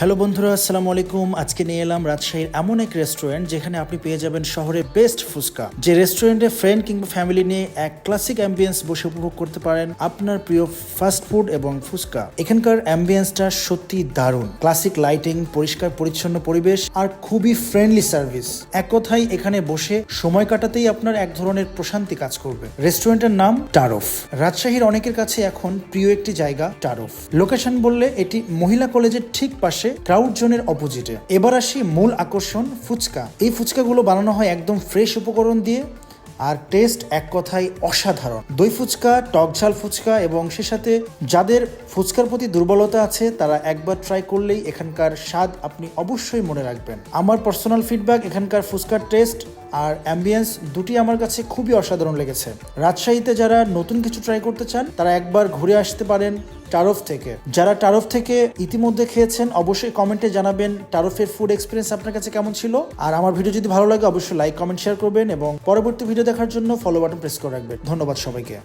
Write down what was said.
Hello বন্ধুরা, আসসালামু আলাইকুম। আজকে নিয়ে এলাম রাজশাহীর এমন এক রেস্টুরেন্ট যেখানে আপনি পেয়ে যাবেন শহরের বেস্ট ফুচকা। যে রেস্টুরেন্টে ফ্রেন্ড কিংবা ফ্যামিলি নিয়ে এক ক্লাসিক অ্যাম্বিয়েন্স বসে উপভোগ করতে পারেন আপনার প্রিয় ফাস্ট ফুড এবং ফুচকা। এখানকার অ্যাম্বিয়েন্সটা সত্যি দারুণ। ক্লাসিক লাইটিং, পরিষ্কার পরিচ্ছন্ন পরিবেশ আর খুবই ফ্রেন্ডলি সার্ভিস। এক কথায় এখানে বসে সময় কাটাতেই আপনার এক ধরনের প্রশান্তি কাজ করবে। রেস্টুরেন্টের নাম টারফ। রাজশাহীর অনেকের কাছে এখন প্রিয় একটি জায়গা টারফ। লোকেশন বললে এটি মহিলা কলেজের ঠিক পাশে, ক্রাউড জোনের অপোজিটে। এবার আসি মূল আকর্ষণ, ফুচকা। এই ফুচকাগুলো বানানো হয় একদম ফ্রেশ উপকরণ দিয়ে, আর টেস্ট এক কথায় অসাধারণ। দই ফুচকা, টক ঝাল ফুচকা এবং সে সাথে যাদের ফুচকার প্রতি দুর্বলতা আছে তারা একবার ট্রাই করলেই এখানকার স্বাদ আপনি অবশ্যই মনে রাখবেন। আমার পার্সোনাল ফিডব্যাক, এখানকার ফুচকার টেস্ট আর অ্যাম্বিয়েন্স দুটি আমার কাছে খুবই অসাধারণ লেগেছে। রাজশাহীতে যারা নতুন কিছু ট্রাই করতে চান তারা একবার ঘুরে আসতে পারেন টারফ থেকে। যারা টারফ থেকে ইতিমধ্যে খেয়েছেন অবশ্যই কমেন্টে জানাবেন টারফের ফুড এক্সপিরিয়েন্স আপনার কাছে কেমন ছিল। আর আমার ভিডিও যদি ভালো লাগে অবশ্যই লাইক, কমেন্ট, শেয়ার করবেন এবং পরবর্তী ভিডিও দেখার জন্য ফলো বাটন প্রেস করে রাখবেন। ধন্যবাদ সবাইকে।